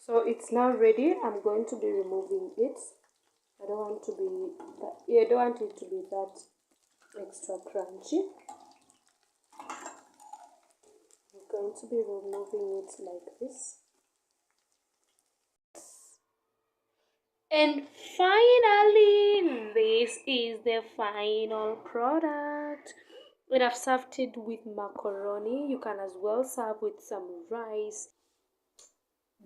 So it's now ready. I'm going to be removing it. I don't want to be that, yeah, I don't want it to be that extra crunchy. I'm going to be removing it like this. And finally, this is the final product. And I've served it with macaroni. You can as well serve with some rice.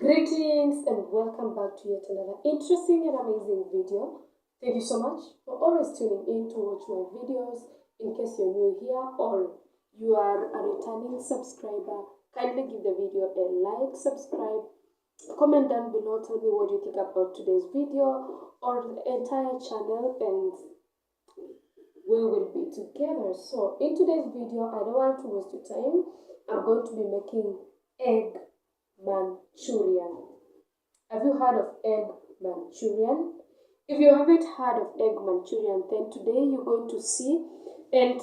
Greetings and welcome back to yet another interesting and amazing video. Thank you so much for always tuning in to watch my videos. In case you're new here or you are a returning subscriber, kindly give the video a like, subscribe, comment down below, tell me what you think about today's video or the entire channel, and we will be together. So in today's video, I don't want to waste your time. I'm going to be making egg Manchurian. Have you heard of egg Manchurian? If you haven't heard of egg Manchurian, then today you're going to see. And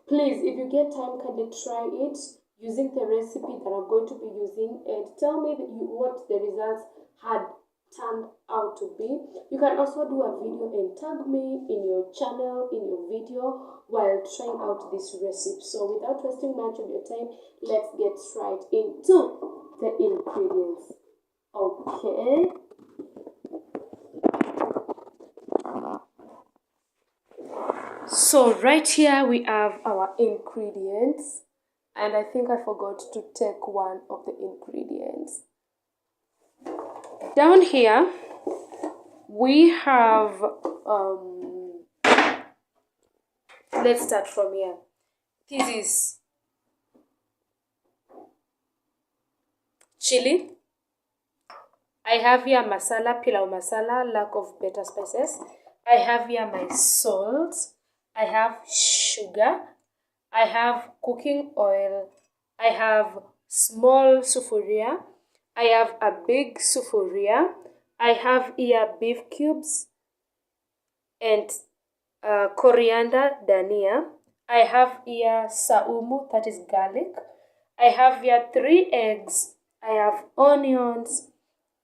please, if you get time, kindly try it using the recipe that I'm going to be using and tell me what the results had turned out to be. You can also do a video and tag me in your channel, in your video, while trying out this recipe. So without wasting much of your time, let's get right into the ingredients. Okay. So right here we have our ingredients, and I think I forgot to take one of the ingredients. Down here we have let's start from here. This is chili. I have here masala, pilau masala, lack of better spices. I have here my salt. I have sugar. I have cooking oil. I have small sufuria. I have a big sufuria. I have here beef cubes and coriander, dania. I have here saumu, that is garlic. I have here 3 eggs. I have onions,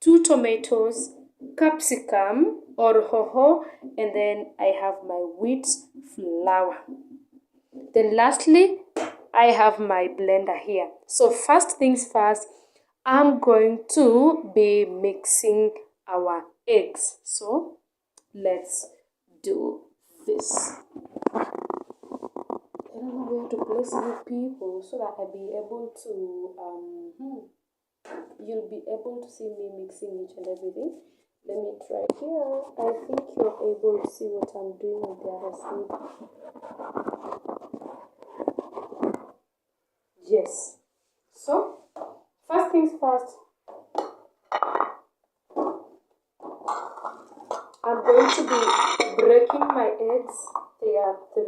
2 tomatoes, capsicum or hoho, and then I have my wheat flour. Then lastly, I have my blender here. So first things first, I'm going to be mixing our eggs. So let's do this. I don't know where to place you people so that I'll be able to you'll be able to see me mixing each and everything. Let me try here. I think you're able to see what I'm doing on the other side. Yes. So, first things first, I'm going to be breaking my eggs. They are 3.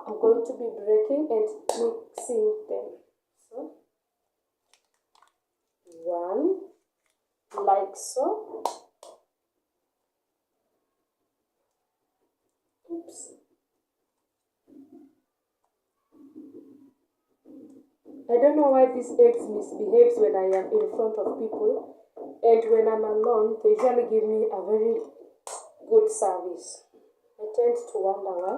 I'm going to be breaking and mixing them. So, 1, like so. Oops. I don't know why these eggs misbehaves when I am in front of people, and when I'm alone, they usually give me a very good service. I tend to wonder why.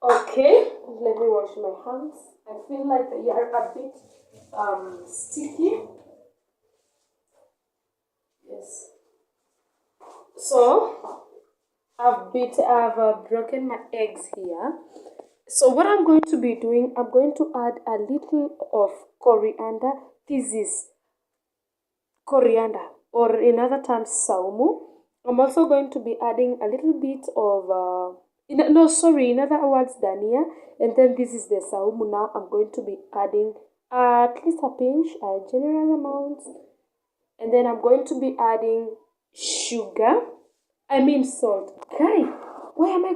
Okay, let me wash my hands. I feel like they are a bit sticky. Yes. So I've broken my eggs here. So what I'm going to be doing, I'm going to add a little of coriander. This is coriander, or in other terms, saumu. I'm also going to be adding a little bit of in other words, dania. And then this is the saumu. Now I'm going to be adding at least a pinch, a general amount. And then I'm going to be adding salt. Guy, why am I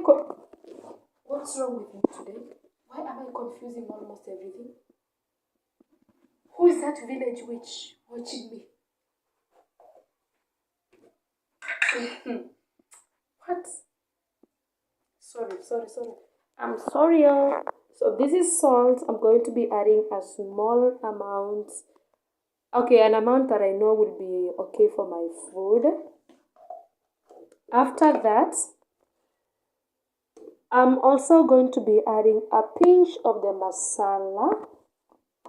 what's wrong with me today? Why am I confusing almost everything? Who is that village witch watching me? What? Sorry. I'm sorry, y'all. So this is salt. I'm going to be adding a small amount. Okay, an amount that I know will be okay for my food. After that, I'm also going to be adding a pinch of the masala.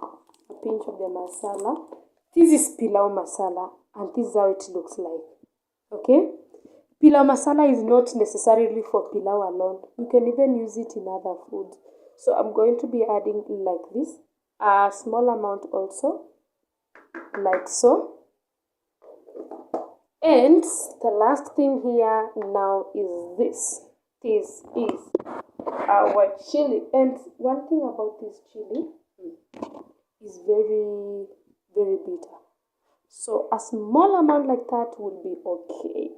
A pinch of the masala. This is pilau masala, and this is how it looks like. Okay? Pilau masala is not necessarily for pilau alone. You can even use it in other foods. So I'm going to be adding like this. A small amount also. Like so. And the last thing here now is this. This is our chili. And one thing about this chili is very, very bitter. So a small amount like that will be okay.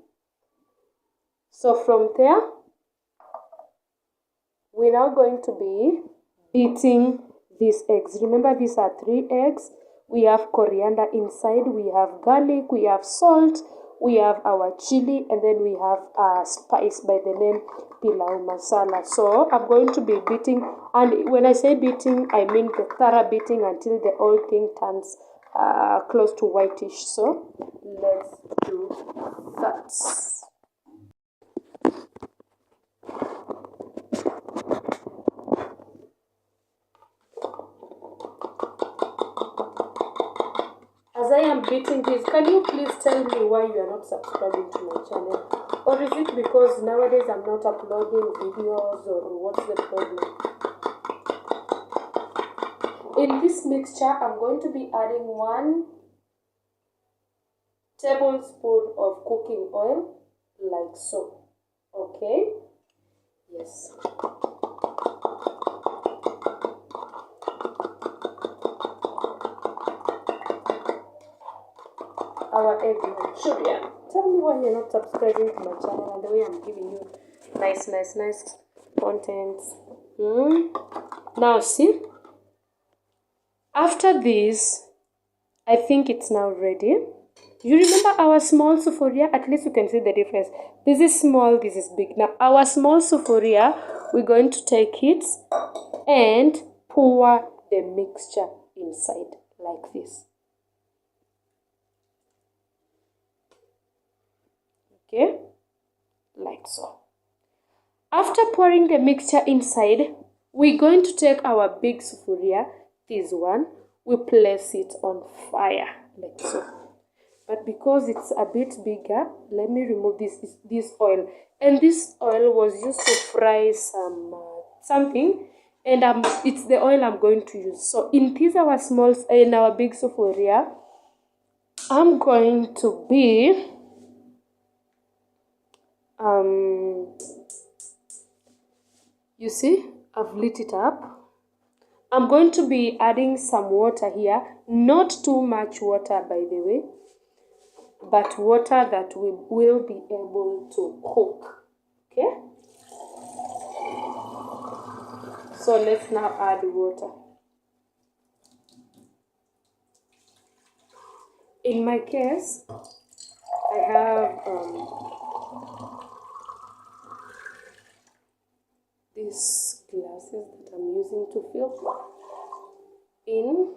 So from there, we're now going to be beating these eggs. Remember, these are 3 eggs. We have coriander inside, we have garlic, we have salt, we have our chili, and then we have a spice by the name pilau masala. So I'm going to be beating, and when I say beating, I mean the thorough beating until the whole thing turns close to whitish. So let's do that. As I am beating this, can you please tell me why you are not subscribing to my channel? Or is it because nowadays I'm not uploading videos, or what's the problem? In this mixture, I'm going to be adding 1 tablespoon of cooking oil, like so. Okay? Yes. Our egg Manchurian. Tell me why you're not subscribing to my channel, and the way I'm giving you nice content. Now see, after this, I think it's now ready. You remember our small sufuria? At least you can see the difference. This is small, this is big. Now our small sufuria, we're going to take it and pour the mixture inside like this. Okay, like so. After pouring the mixture inside, we're going to take our big sufuria, this one, we place it on fire, like so. But because it's a bit bigger, let me remove this oil. And this oil was used to fry something, and it's the oil I'm going to use. So in our big sufuria, I'm going to be you see, I've lit it up. I'm going to be adding some water here, not too much water by the way, but water that we will be able to cook. Okay, so let's now add water. In my case, I have these glasses that I'm using to fill in.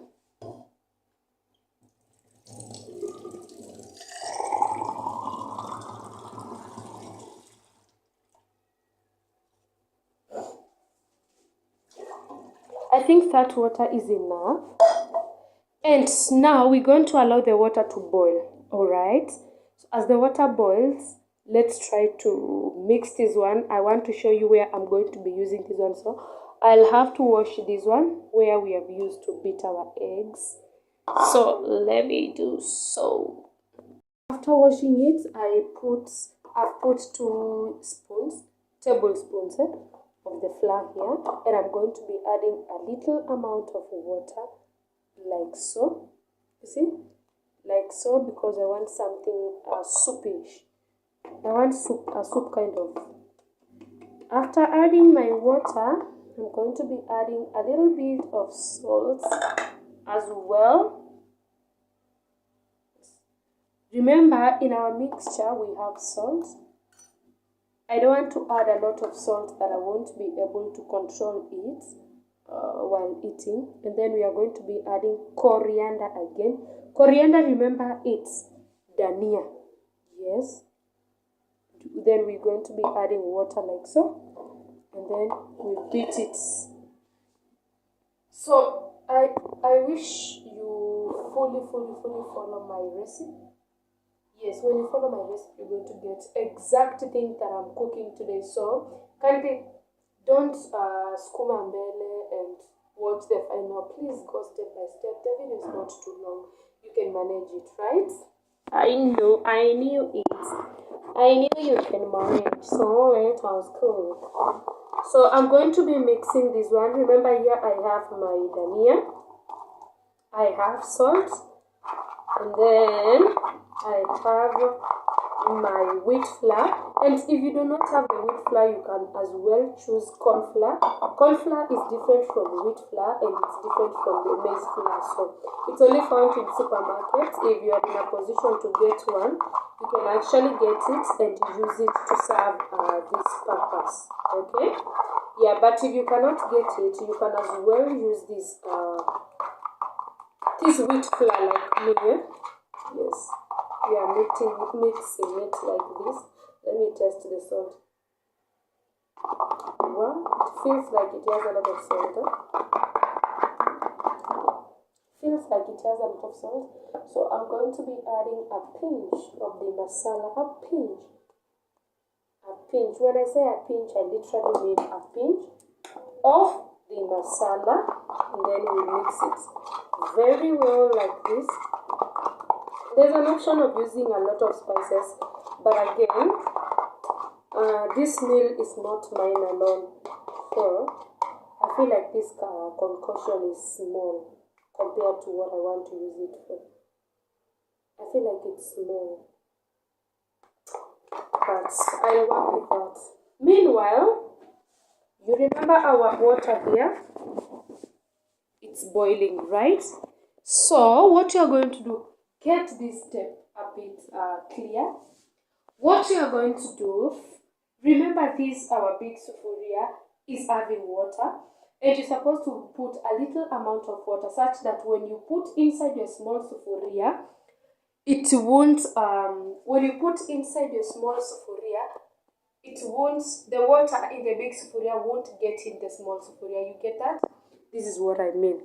I think that water is enough. And now we're going to allow the water to boil. Alright? So as the water boils, let's try to mix this one. I want to show you where I'm going to be using this one. So I'll have to wash this one where we have used to beat our eggs. So let me do so. After washing it, I've put 2 tablespoons of the flour here, and I'm going to be adding a little amount of water, like so. You see, like so, because I want something soupish. I want a soup kind of. After adding my water, I'm going to be adding a little bit of salt as well. Remember, in our mixture we have salt. I don't want to add a lot of salt that I won't be able to control it. while eating. And then we are going to be adding coriander again. Coriander, remember, it's dania. Yes. Then we're going to be adding water like so. And then we beat it. So I wish you fully follow my recipe. Yes, when you follow my recipe, you're going to get exact thing that I'm cooking today. So kindly don't skuma mbele and watch the final. Please go step by step. The video is not too long. You can manage it, right? I knew it. I knew you can manage. So it was cool. So I'm going to be mixing this one. Remember, here I have my dania, I have salt, and then I have my wheat flour. And if you do not have the wheat flour, you can as well choose corn flour. Corn flour is different from wheat flour, and it's different from the maize flour. So it's only found in supermarkets. If you are in a position to get one, you can actually get it and use it to serve this purpose. Okay? Yeah, but if you cannot get it, you can as well use this wheat flour like me. Yes, we are mixing it like this. Let me test the salt. Well, it feels like it has a lot of salt. Feels like it has a lot of salt. So I'm going to be adding a pinch of the masala. A pinch. When I say a pinch, I literally mean a pinch of the masala, and then we mix it very well like this. There's an option of using a lot of spices, but again, this meal is not mine alone, so I feel like this concoction is small compared to what I want to use it for. I feel like it's small, but I'll work with that. Meanwhile, you remember our water here? It's boiling, right? So what you are going to do, get this step a bit clear. What you are going to do, remember this, our big sufuria is having water, and you're supposed to put a little amount of water such that when you put inside your small sufuria, it won't, when you put inside your small sufuria, it won't, the water in the big sufuria won't get in the small sufuria. You get that? This is what I mean.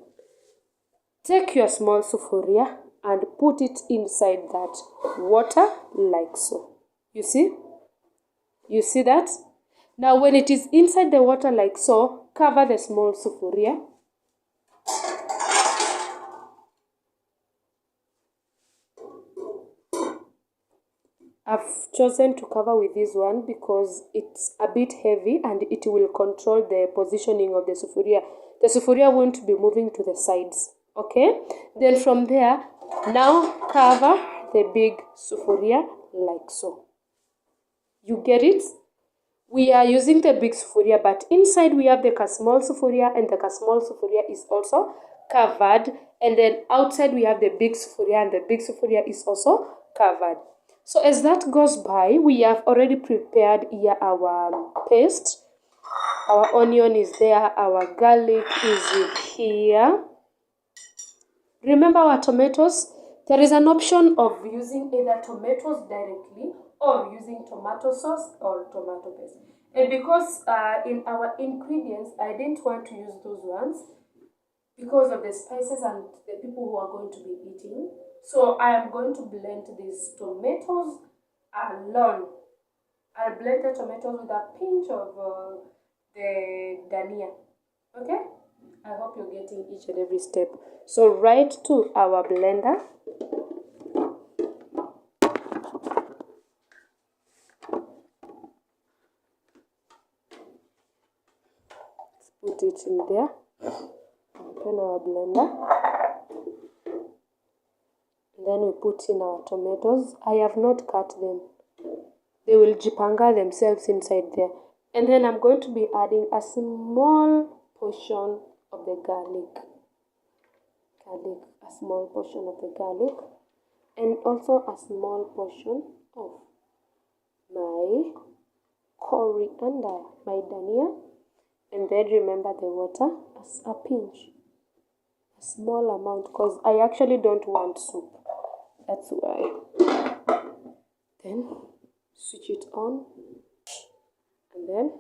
Take your small sufuria and put it inside that water like so. You see? You see that? Now when it is inside the water like so, cover the small sufuria. I've chosen to cover with this one because it's a bit heavy and it will control the positioning of the sufuria. The sufuria won't be moving to the sides. Okay? Then from there, now cover the big sufuria like so. You get it? We are using the big sufuria, but inside we have the small sufuria, and the small sufuria is also covered. And then outside we have the big sufuria, and the big sufuria is also covered. So as that goes by, we have already prepared here our paste. Our onion is there, our garlic is here. Remember our tomatoes? There is an option of using either tomatoes directly or using tomato sauce or tomato paste. And because in our ingredients, I didn't want to use those ones because of the spices and the people who are going to be eating. So I am going to blend these tomatoes alone. I'll blend the tomatoes with a pinch of the dania. Okay? I hope you're getting each and every step. So right to our blender. Let's put it in there. Open our blender. And then we put in our tomatoes. I have not cut them. They will jipanga themselves inside there. And then I'm going to be adding a small portion of the garlic. A small portion of the garlic. And also a small portion of my coriander, my dania. And then remember the water, a a pinch, a small amount, because I actually don't want soup. That's why. Then switch it on, and then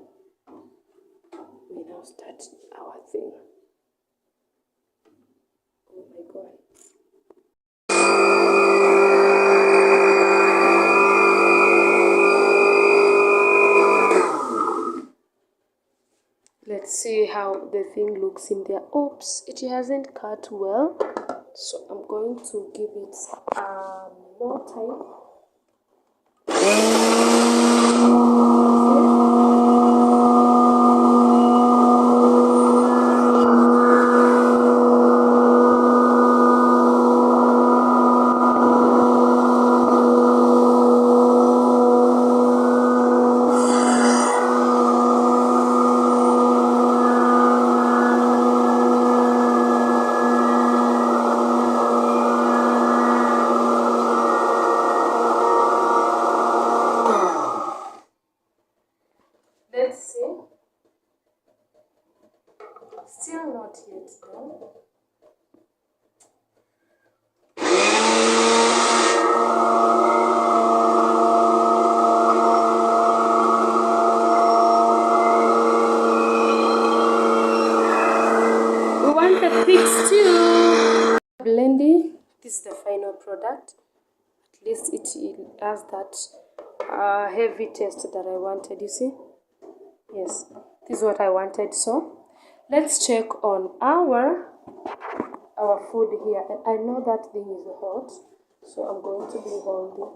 we now start our thing. Oh my god. Let's see how the thing looks in there. Oops, it hasn't cut well, so I'm going to give it more time. Let's see. Still not yet done. We want the thick stew. Blending. This is the final product. At least it has that heavy taste that I wanted, you see? Yes, this is what I wanted. So let's check on our food here, and I know that thing is hot, so I'm going to be holding.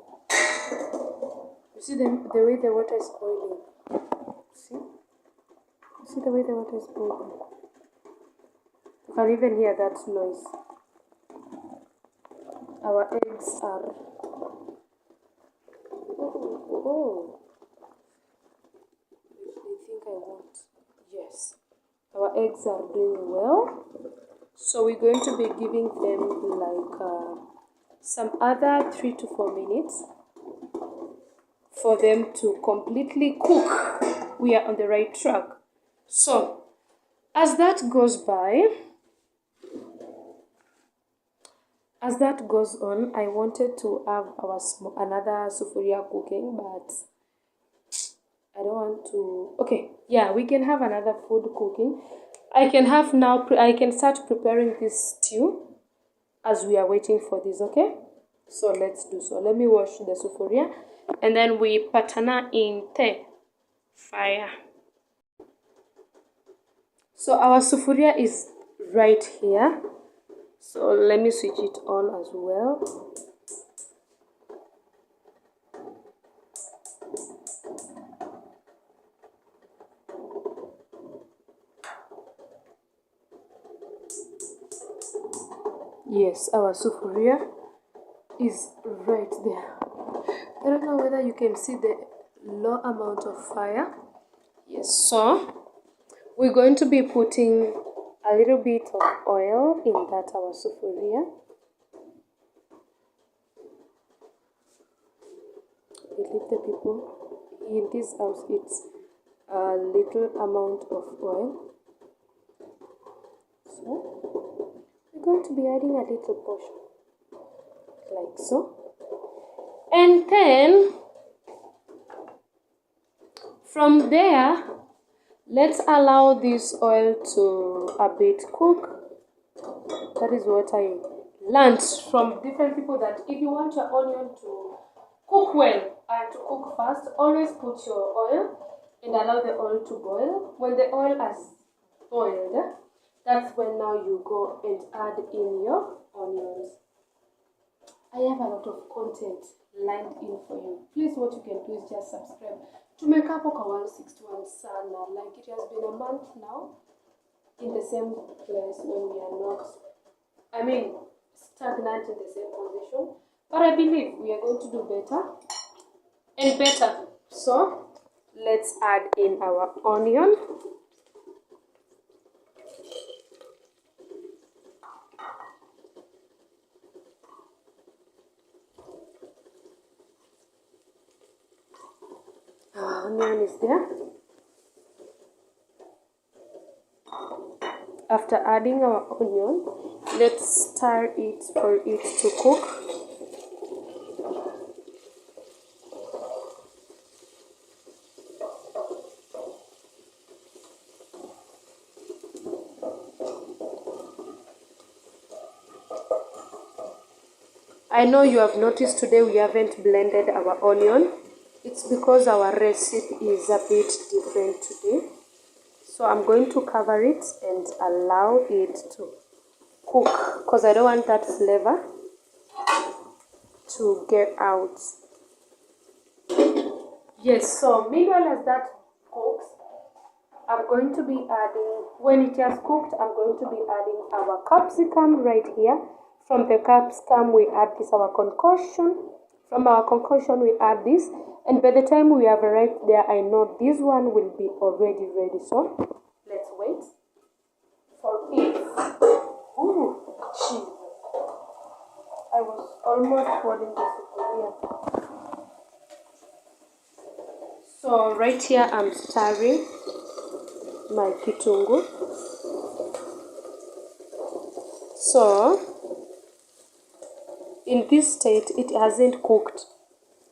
You see the way the water is boiling. See the way the water is boiling. You can even hear that noise. Our eggs are yes, our eggs are doing well, so we're going to be giving them like some other 3 to 4 minutes for them to completely cook. We are on the right track. So as that goes on, I wanted to have our another sufuria cooking, but I don't want to. Okay, yeah, we can have another food cooking. I can start preparing this stew as we are waiting for this. Okay, so let's do so. Let me wash the sufuria, and then we patana in the fire. So our sufuria is right here, so let me switch it on as well. Yes, our sufuria is right there. I don't know whether you can see the low amount of fire. Yes, so we're going to be putting a little bit of oil in that our sufuria. Believe the people in this house, it's a little amount of oil. So we're going to be adding a little portion, like so. And then from there, let's allow this oil to a bit cook. That is what I learned from different people, that if you want your onion to cook well and to cook fast, always put your oil and allow the oil to boil. When the oil has boiled, that's when now you go and add in your onions. I have a lot of content lined in for you. Please, what you can do is just subscribe to make up 161 sana. Like, it has been a month now in the same place when we are not, stagnant in the same position. But I believe we are going to do better and better. So let's add in our onion. Our onion is there. After adding our onion, let's stir it for it to cook. I know you have noticed today we haven't blended our onion. It's because our recipe is a bit different today. So I'm going to cover it and allow it to cook because I don't want that flavor to get out. Yes, so meanwhile as that cooks, I'm going to be adding, when it has cooked, I'm going to be adding our capsicum right here. From the capsicum we add this, our concoction. From our concoction we add this. And by the time we have arrived there, I know this one will be already ready. So let's wait for it. Ooh, cheese. I was almost falling this here. So right here I'm stirring my kitungu. So in this state it hasn't cooked,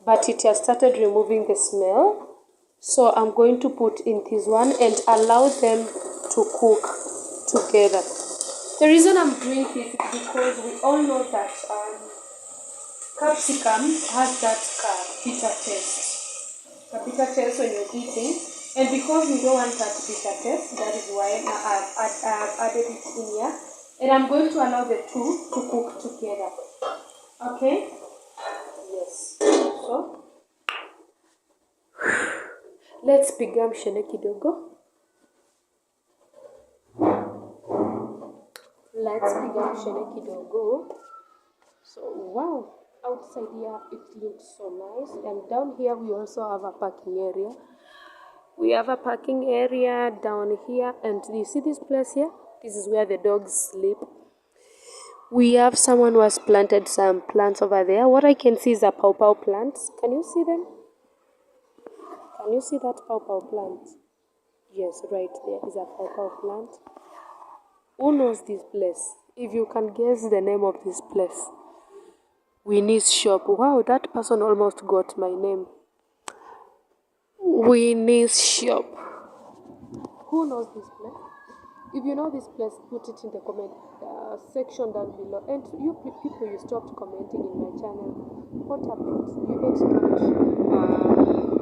but it has started removing the smell. So I'm going to put in this one and allow them to cook together. The reason I'm doing this is because we all know that capsicum has that bitter taste. A bitter taste when you're eating. And because we don't want that bitter taste, that is why I've added it in here. And I'm going to allow the two to cook together. Okay? Yes. So, let's begin mshene kidogo. Let's begin mshene kidogo. So, wow. Outside here, it looks so nice. And down here, we also have a parking area. We have a parking area down here. And do you see this place here? This is where the dogs sleep. We have someone who has planted some plants over there. What I can see is a pawpaw plant. Can you see them? Can you see that pawpaw plant? Yes, right there is a pawpaw plant. Who knows this place? If you can guess the name of this place. Winnie's shop. Wow, that person almost got my name. Winnie's shop. Who knows this place? If you know this place, put it in the comment section down below. And you people, you stopped commenting in my channel. What happened? You ate too much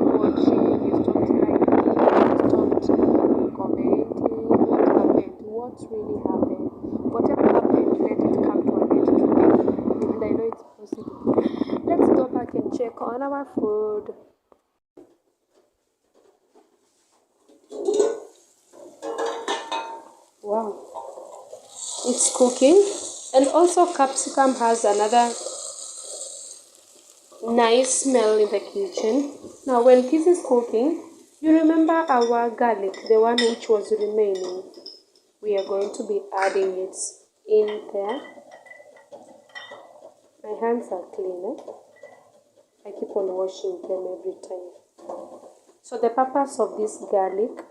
watching. You stopped liking. You stopped commenting. What happened? What really happened? Whatever happened, let it come to an end today. And I know it's possible. Let's go back and check on our food. Wow, it's cooking. And also capsicum has another nice smell in the kitchen. Now when this is cooking, you remember our garlic, the one which was remaining. We are going to be adding it in there. My hands are clean. I keep on washing them every time. So the purpose of this garlic,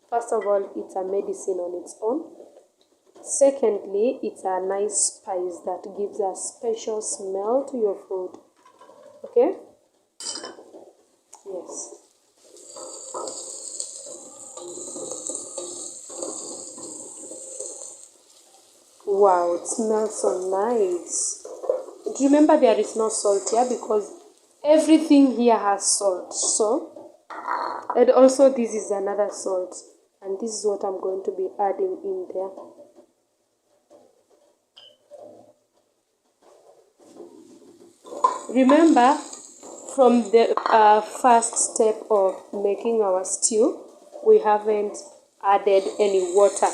first of all, it's a medicine on its own. Secondly, it's a nice spice that gives a special smell to your food. Okay? Yes. Wow, it smells so nice. Remember, there is no salt here because everything here has salt. So, and also this is another salt. And this is what I'm going to be adding in there. Remember, from the first step of making our stew, we haven't added any water.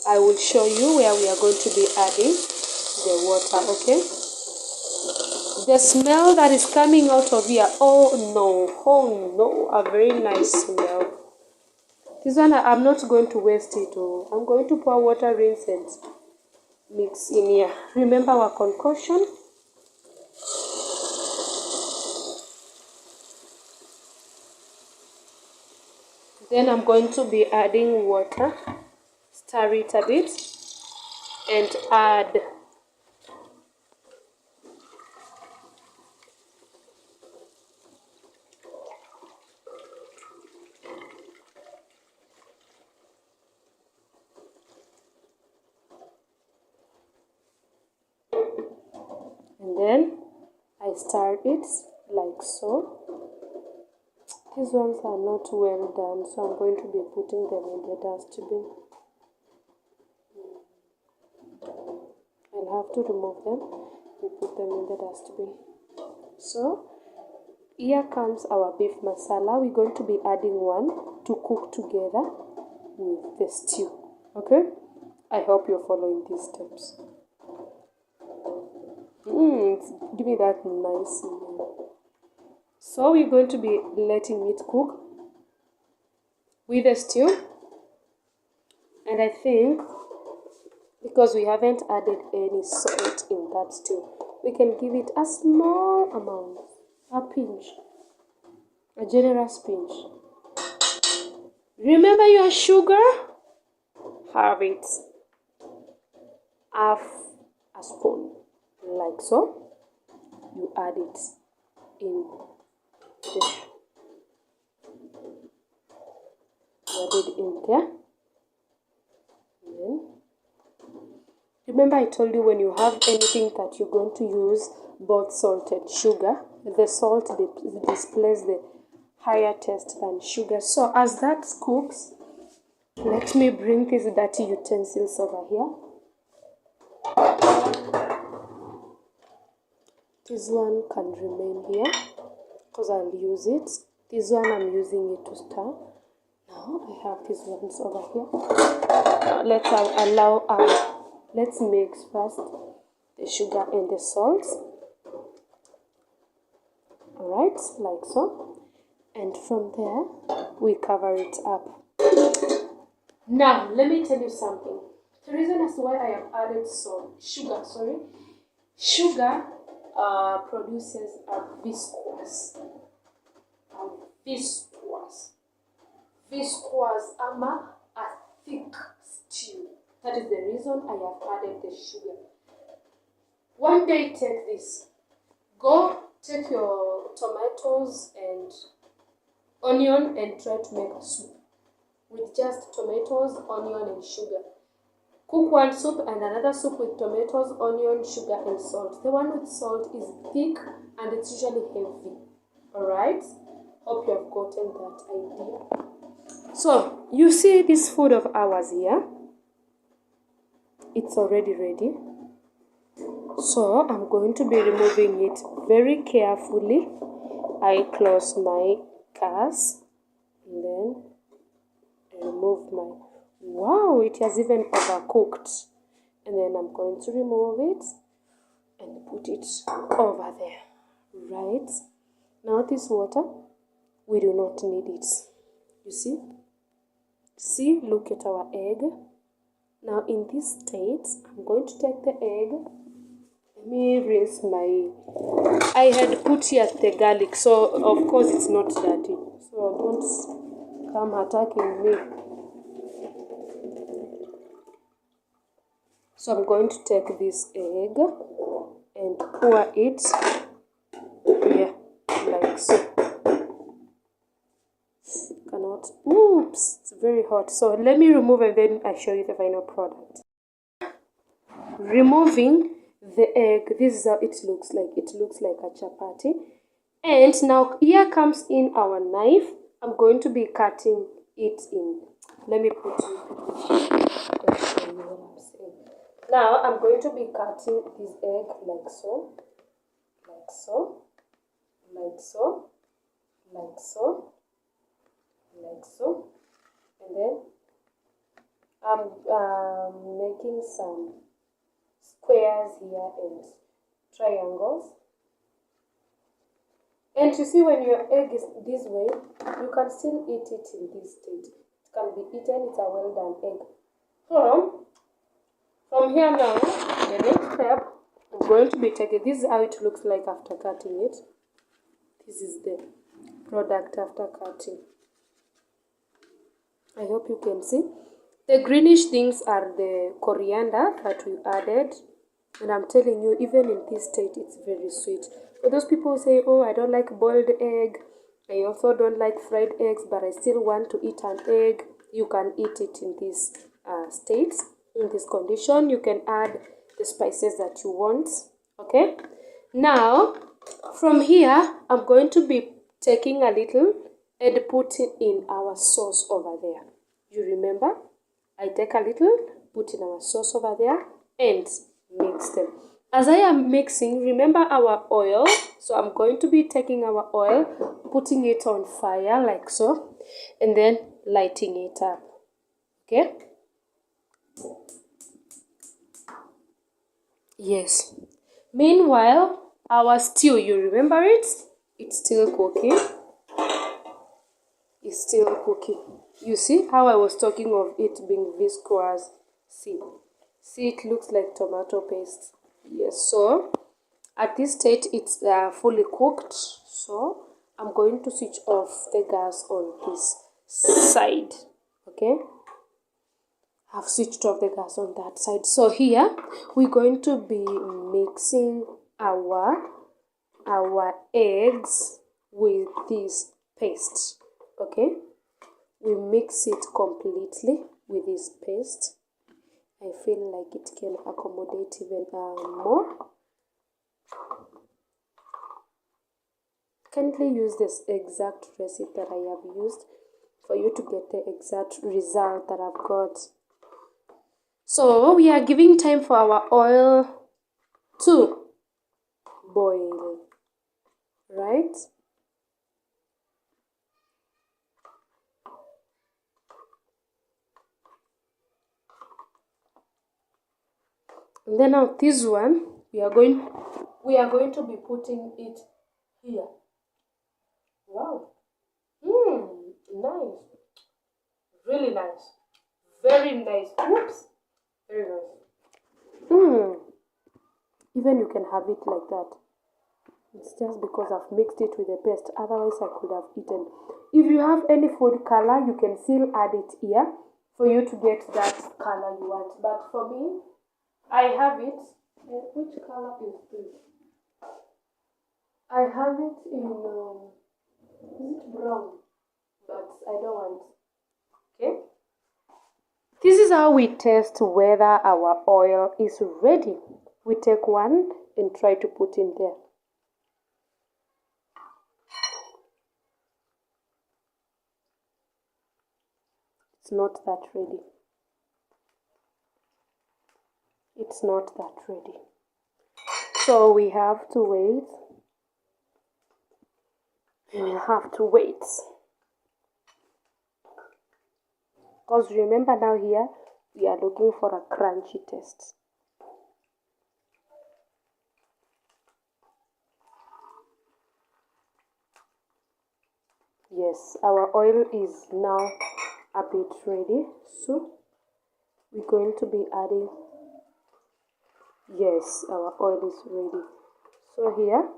I will show you where we are going to be adding the water, okay? The smell that is coming out of here, oh no, a very nice smell. This one, I'm not going to waste it. I'm going to pour water, rinse and mix in here. Remember our concoction? Then I'm going to be adding water. Stir it a bit. and add and then I stir it like so. These ones are not well done, so I'm going to be putting them in the dustbin. I'll have to remove them and put them in the dustbin. So here comes our beef masala. We're going to be adding one to cook together with the stew. Okay? I hope you're following these steps. Give me that nice smell. So we're going to be letting it cook with the stew. And I think because we haven't added any salt in that stew, we can give it a small amount, a pinch, a generous pinch. Remember your sugar? Have it half a spoon, like so. You add it in there. Add it in there. And then, remember I told you when you have anything that you're going to use both salt and sugar, the salt displays the higher taste than sugar. So as that cooks, let me bring these dirty utensils over here. This one can remain here because I'll use it. This one I'm using it to stir. Now I have these ones over here. Let's mix first the sugar and the salt. Alright, like so. And from there, we cover it up. Now, let me tell you something. The reason as to why I have added sugar produces a viscous a thick stew. That is the reason I have added the sugar. One day take this. Go take your tomatoes and onion and try to make a soup with just tomatoes, onion and sugar. Cook one soup and another soup with tomatoes, onion, sugar and salt. The one with salt is thick and it's usually heavy. Alright? Hope you have gotten that idea. So, you see this food of ours here? It's already ready. So, I'm going to be removing it very carefully. I close my gas and then remove my... Wow, it has even overcooked. And then I'm going to remove it and put it over there. Right? Now this water, we do not need it. You see? See, look at our egg. Now in this state, I'm going to take the egg. Let me rinse my... I had put here the garlic, so of course it's not dirty. So don't come attacking me. So I'm going to take this egg and pour it here, like so. Cannot, oops, it's very hot. So let me remove and then I show you the final product. Removing the egg, this is how it looks like. It looks like a chapati. And now here comes in our knife. I'm going to be cutting it in. Let me put it. Let's show you what I'm saying. Now I'm going to be cutting this egg like so, like so, like so, like so, like so, and then I'm making some squares here and triangles. And you see, when your egg is this way, you can still eat it in this state. It can be eaten, it's a well done egg. So from here now, the next step, I'm going to be taking, this is how it looks like after cutting it. This is the product after cutting. I hope you can see. The greenish things are the coriander that we added. And I'm telling you, even in this state, it's very sweet. For those people who say, oh, I don't like boiled egg, I also don't like fried eggs, but I still want to eat an egg, you can eat it in this state, in this condition. You can add the spices that you want, okay? Now, from here, I'm going to be taking a little and putting in our sauce over there. You remember? I take a little, put in our sauce over there, and mix them. As I am mixing, remember our oil. So I'm going to be taking our oil, putting it on fire like so, and then lighting it up. Okay? Yes. Meanwhile, our stew, you remember it? It's still cooking. It's still cooking. You see how I was talking of it being viscous? See, it looks like tomato paste. Yes, so at this stage it's fully cooked. So I'm going to switch off the gas on this side. Okay, I've switched off the gas on that side. So here we're going to be mixing our eggs with this paste. Okay, we mix it completely with this paste. I feel like it can accommodate even more. Kindly use this exact recipe that I have used for you to get the exact result that I've got. So we are giving time for our oil to boil, right? And then now this one we are going to be putting it here. Wow. Nice. Really nice. Very nice. Oops. Very nice. Even you can have it like that. It's just because I've mixed it with the paste. Otherwise, I could have eaten. If you have any food color, you can still add it here for you to get that color you want. But for me, I have it. Which color is this? I have it in is it brown? But I don't want. Okay. This is how we test whether our oil is ready. We take one and try to put in there. It's not that ready. It's not that ready. So we have to wait. We have to wait. Because remember now here, we are looking for a crunchy taste. Yes, our oil is now a bit ready. So we're going to be adding, yes, our oil is ready. So here,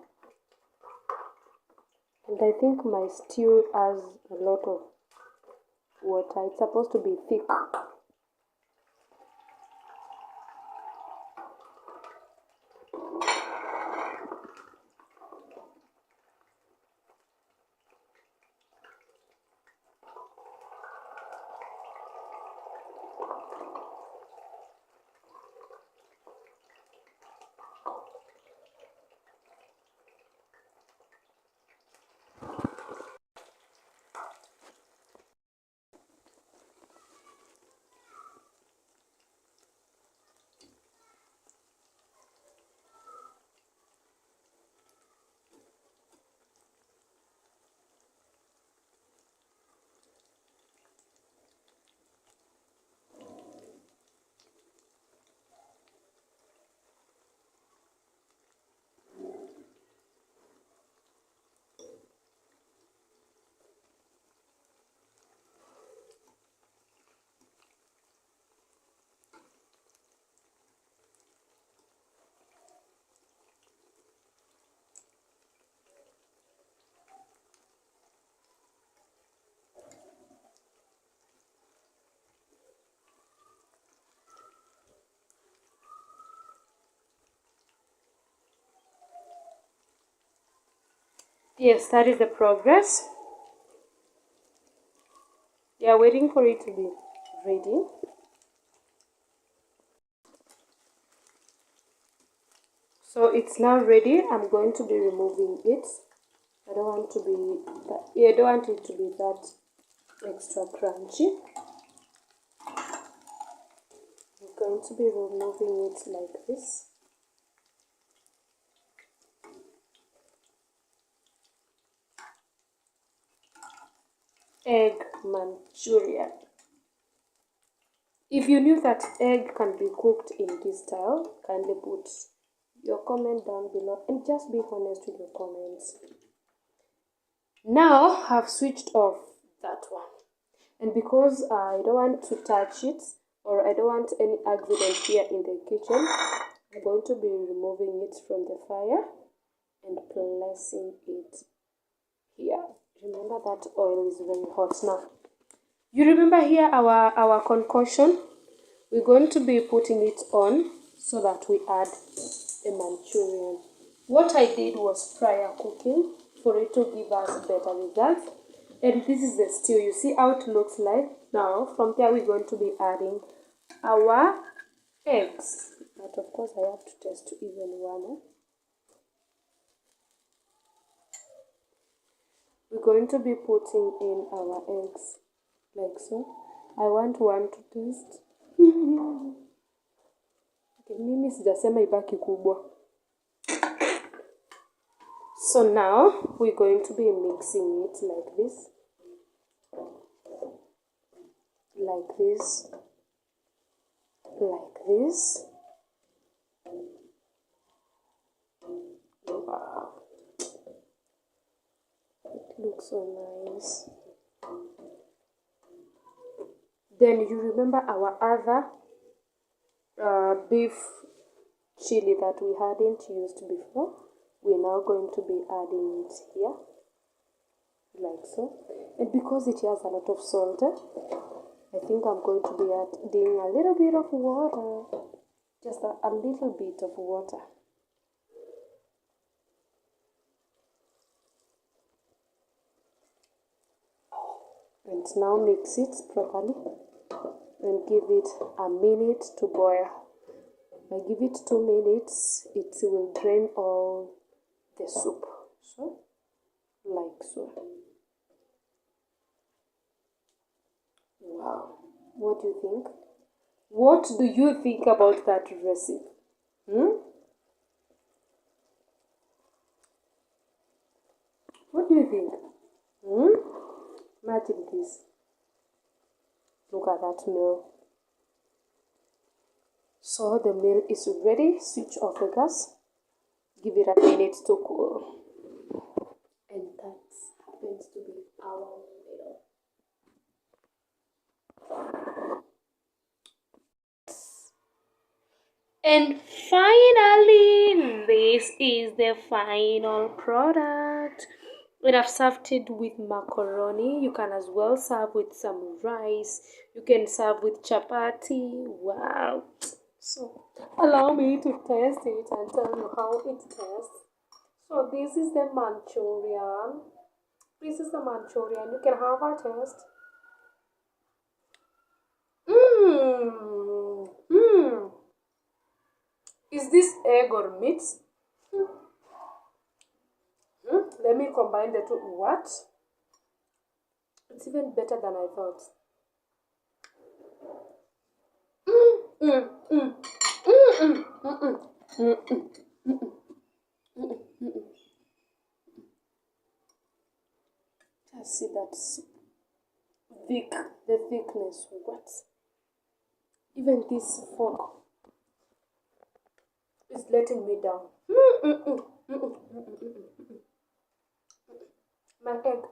and I think my stew has a lot of water. It's supposed to be thick. Yes, that is the progress. Yeah, waiting for it to be ready. So it's now ready. I'm going to be removing it. I don't want to be that, yeah, I don't want it to be that extra crunchy. I'm going to be removing it like this. Egg Manchurian. If you knew that egg can be cooked in this style, kindly put your comment down below and just be honest with your comments. Now I've switched off that one, and because I don't want to touch it or I don't want any accident here in the kitchen, I'm going to be removing it from the fire and placing it here. Remember that oil is very hot now. You remember here our concoction? We're going to be putting it on so that we add a Manchurian. What I did was prior cooking for it to give us better results. And this is the stew. You see how it looks like? Now from there we're going to be adding our eggs. But of course I have to test to even one. We're going to be putting in our eggs like so. I want one to taste. Okay, mimi sijasema ibaki kubwa. So now we're going to be mixing it like this. Like this. Like this. Wow. It looks so nice. Then you remember our other beef chili that we hadn't used before. We're now going to be adding it here, like so. And because it has a lot of salt, I think I'm going to be adding a little bit of water, just a little bit of water. And now mix it properly and give it a minute to boil. I give it 2 minutes, it will drain all the soup. So, like so. Wow. What do you think? What do you think about that recipe? What do you think? Imagine this. Look at that meal. So the meal is ready. Switch off the gas. Give it a minute to cool. And that happens to be our meal. And finally, this is the final product. And I've served it with macaroni. You can as well serve with some rice. You can serve with chapati. Wow. So allow me to test it and tell you how it tastes. So this is the Manchurian. This is the Manchurian. You can have a taste. Is this egg or meat? Let me combine the two. What? It's even better than I thought. Just see that thick, the thickness. What? Even this fork is letting me down. My egg.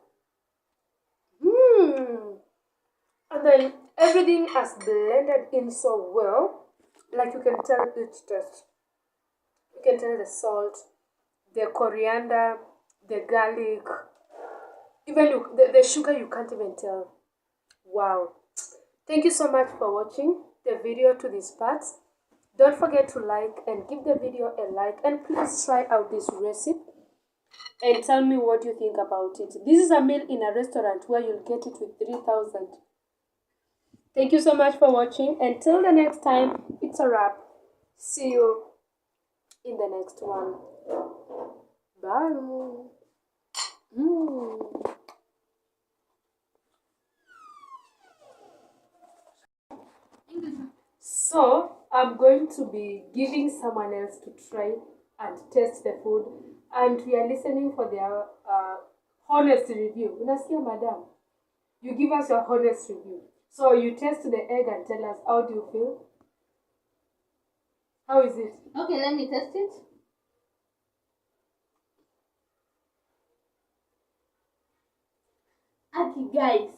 And then everything has blended in so well. Like you can tell each taste. You can tell the salt, the coriander, the garlic, even the sugar you can't even tell. Wow. Thank you so much for watching the video to this part. Don't forget to like and give the video a like, and please try out this recipe. and tell me what you think about it. This is a meal in a restaurant where you'll get it with 3,000. Thank you so much for watching. Until the next time, it's a wrap. See you in the next one. Bye. So I'm going to be giving someone else to try and test the food, and we are listening for their honest review. Unasikia, madam? You give us your honest review. So you test the egg and tell us, how do you feel? How is it? Okay, let me test it. Okay, guys,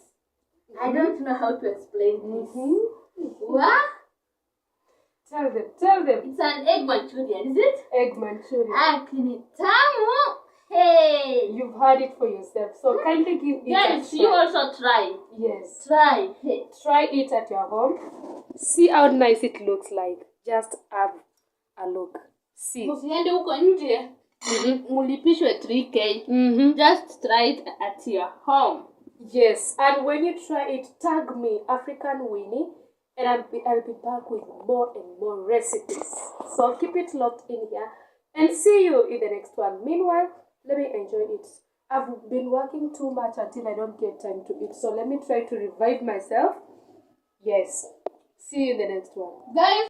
I don't know how to explain this. What? Tell them. It's an egg Manchurian, is it? Egg Manchurian. Akini tamu. Hey! You've heard it for yourself, so kindly give it Guys, a try. you also try. Yes. Try. Hey. Try it at your home. See how nice it looks like. Just have a look. See. Musiende huko nje. Mulipishwe 3K. Just try it at your home. Yes, and when you try it, tag me, Africanwinny, and I'll be back with more and more recipes. So keep it locked in here, and see you in the next one. Meanwhile, let me enjoy it. I've been working too much until I don't get time to eat, so let me try to revive myself. Yes. See you in the next one. Guys.